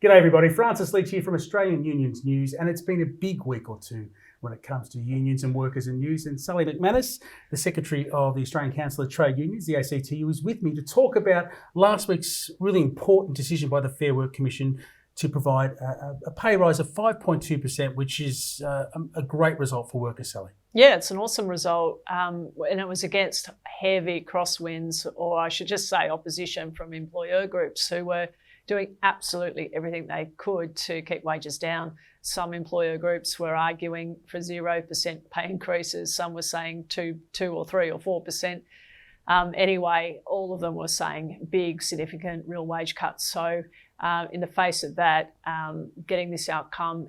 G'day everybody, Francis Leach here from Australian Unions News, and it's been a big week or two when it comes to unions and workers and news. And Sally McManus, the Secretary of the Australian Council of Trade Unions, the ACTU, is with me to talk about last week's really important decision by the Fair Work Commission to provide a pay rise of 5.2%, which is a great result for workers, Sally. Yeah, it's an awesome result, and it was against heavy crosswinds, or I should just say opposition from employer groups who were doing absolutely everything they could to keep wages down. Some employer groups were arguing for 0% pay increases. Some were saying 2 or 3 or 4%. Anyway, all of them were saying big, significant real wage cuts. So in the face of that, getting this outcome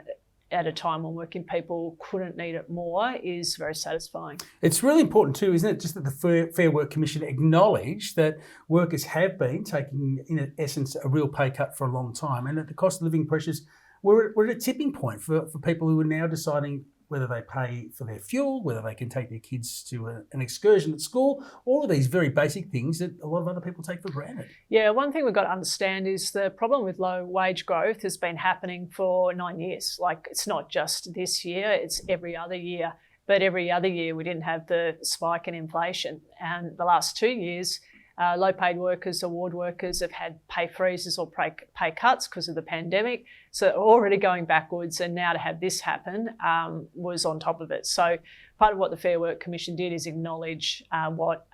at a time when working people couldn't need it more is very satisfying. It's really important too, isn't it, just that the Fair Work Commission acknowledged that workers have been taking, in essence, a real pay cut for a long time, and that the cost of living pressures were at a tipping point for people who are now deciding whether they pay for their fuel, whether they can take their kids to an excursion at school, all of these very basic things that a lot of other people take for granted. Yeah, one thing we've got to understand is the problem with low wage growth has been happening for 9 years. Like, it's not just this year, it's every other year. But every other year we didn't have the spike in inflation. And the last 2 years, low-paid workers, award workers have had pay freezes or pay cuts because of the pandemic. So already going backwards, and now to have this happen was on top of it. So part of what the Fair Work Commission did is acknowledge what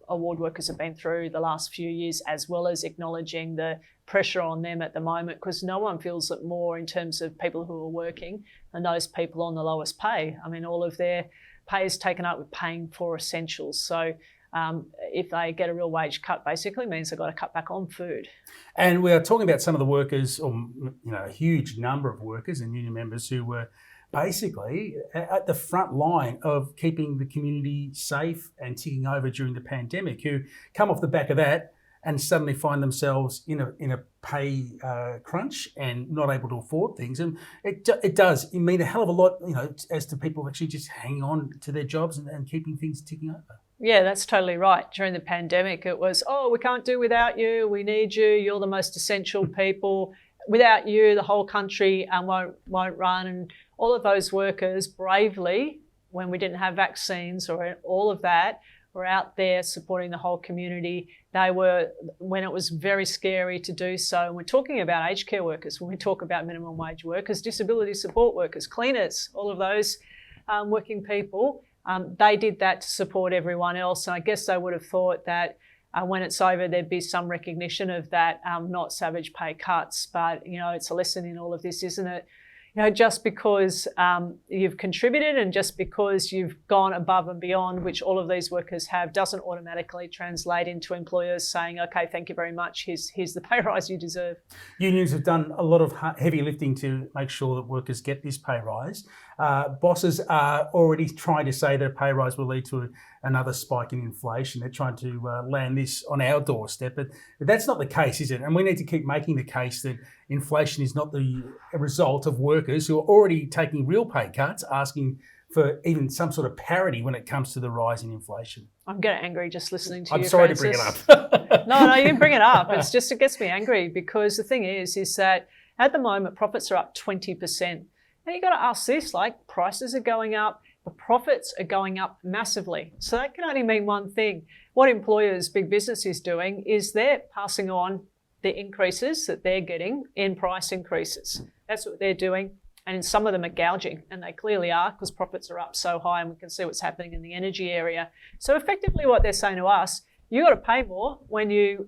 award workers have been through the last few years, as well as acknowledging the pressure on them at the moment, because no one feels it more in terms of people who are working than those people on the lowest pay. I mean, all of their pay is taken up with paying for essentials. So if they get a real wage cut, basically means they've got to cut back on food. And we are talking about some of the workers, or a huge number of workers and union members who were basically at the front line of keeping the community safe and ticking over during the pandemic, who come off the back of that and suddenly find themselves in a pay crunch and not able to afford things. And it does mean a hell of a lot, as to people actually just hanging on to their jobs and keeping things ticking over. Yeah, that's totally right. During the pandemic, it was, we can't do without you. We need you. You're the most essential people. Without you, the whole country won't run. And all of those workers bravely, when we didn't have vaccines or all of that, were out there supporting the whole community. They were, when it was very scary to do so. And we're talking about aged care workers, when we talk about minimum wage workers, disability support workers, cleaners, all of those working people. They did that to support everyone else. And I guess they would have thought that when it's over, there'd be some recognition of that, not savage pay cuts. But, it's a lesson in all of this, isn't it? Just because you've contributed and just because you've gone above and beyond, which all of these workers have, doesn't automatically translate into employers saying, okay, thank you very much, here's the pay rise you deserve. Unions have done a lot of heavy lifting to make sure that workers get this pay rise. Bosses are already trying to say that a pay rise will lead to another spike in inflation. They're trying to land this on our doorstep, but that's not the case, is it? And we need to keep making the case that inflation is not the result of workers who are already taking real pay cuts, asking for even some sort of parity when it comes to the rise in inflation. I'm getting angry just listening to you, I'm sorry Francis. to bring it up. No, you didn't bring it up. It gets me angry, because the thing is that at the moment, profits are up 20%. Now you've got to ask this, like, prices are going up, but profits are going up massively. So that can only mean one thing. What employers, big business is doing is they're passing on the increases that they're getting in price increases. That's what they're doing. And some of them are gouging, and they clearly are, because profits are up so high, and we can see what's happening in the energy area. So effectively what they're saying to us, you've got to pay more when you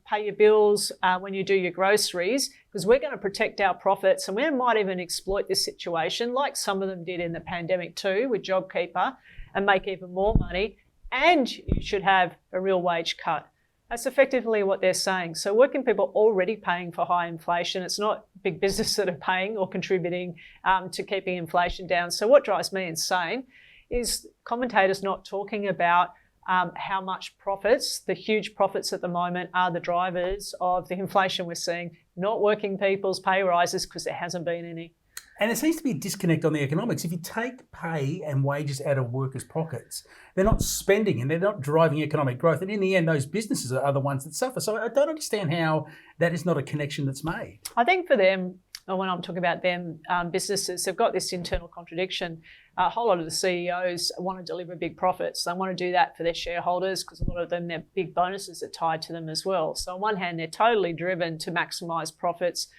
pay your bills, when you do your groceries, because we're going to protect our profits, and we might even exploit this situation, like some of them did in the pandemic too, with JobKeeper, and make even more money, and you should have a real wage cut. That's effectively what they're saying. So working people are already paying for high inflation. It's not big business that are paying or contributing to keeping inflation down. So what drives me insane is commentators not talking about how much profits, the huge profits at the moment, are the drivers of the inflation we're seeing, not working people's pay rises, because there hasn't been any. And there seems to be a disconnect on the economics. If you take pay and wages out of workers' pockets, they're not spending and they're not driving economic growth. And in the end, those businesses are the ones that suffer. So I don't understand how that is not a connection that's made. I think for them, when I'm talking about them, businesses, they've got this internal contradiction. A whole lot of the CEOs want to deliver big profits. They want to do that for their shareholders because a lot of them, their big bonuses are tied to them as well. So on one hand, they're totally driven to maximise profits.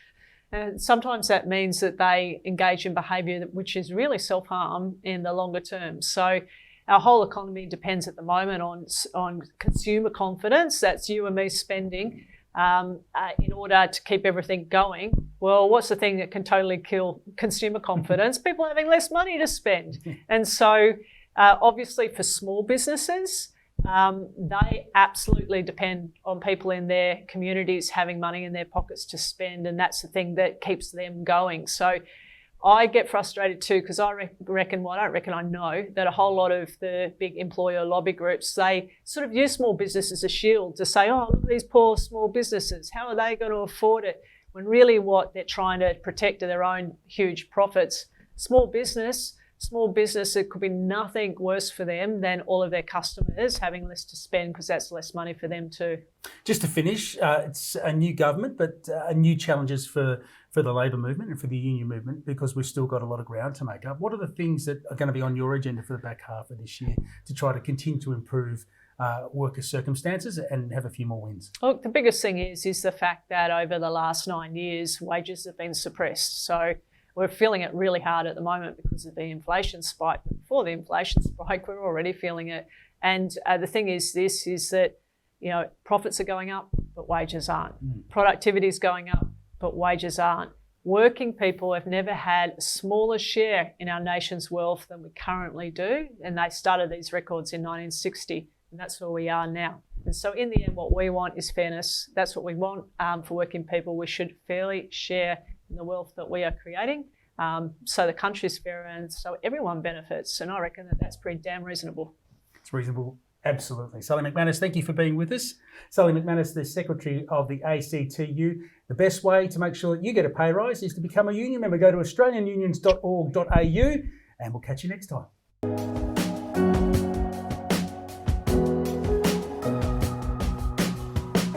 And sometimes that means that they engage in behaviour which is really self-harm in the longer term. So our whole economy depends at the moment on consumer confidence. That's you and me spending in order to keep everything going. Well, what's the thing that can totally kill consumer confidence? People having less money to spend. And so obviously for small businesses, they absolutely depend on people in their communities having money in their pockets to spend, and that's the thing that keeps them going. So I get frustrated too because I know that a whole lot of the big employer lobby groups, they sort of use small business as a shield to say, oh, look at these poor small businesses, how are they going to afford it? When really what they're trying to protect are their own huge profits. Small business, it could be nothing worse for them than all of their customers having less to spend because that's less money for them too. Just to finish, it's a new government, but new challenges for the labour movement and for the union movement because we've still got a lot of ground to make up. What are the things that are going to be on your agenda for the back half of this year to try to continue to improve workers' circumstances and have a few more wins? Look, the biggest thing is the fact that over the last 9 years, wages have been suppressed. So we're feeling it really hard at the moment because of the inflation spike. Before the inflation spike, we're already feeling it. And the thing is that, you know, profits are going up, but wages aren't. Productivity is going up, but wages aren't. Working people have never had a smaller share in our nation's wealth than we currently do. And they started these records in 1960, and that's where we are now. And so in the end, what we want is fairness. That's what we want for working people. We should fairly share in the wealth that we are creating, so the country's fairer and so everyone benefits. And I reckon that that's pretty damn reasonable. It's reasonable, absolutely. Sally McManus, thank you for being with us. Sally McManus, the Secretary of the ACTU. The best way to make sure that you get a pay rise is to become a union member. Go to australianunions.org.au and we'll catch you next time.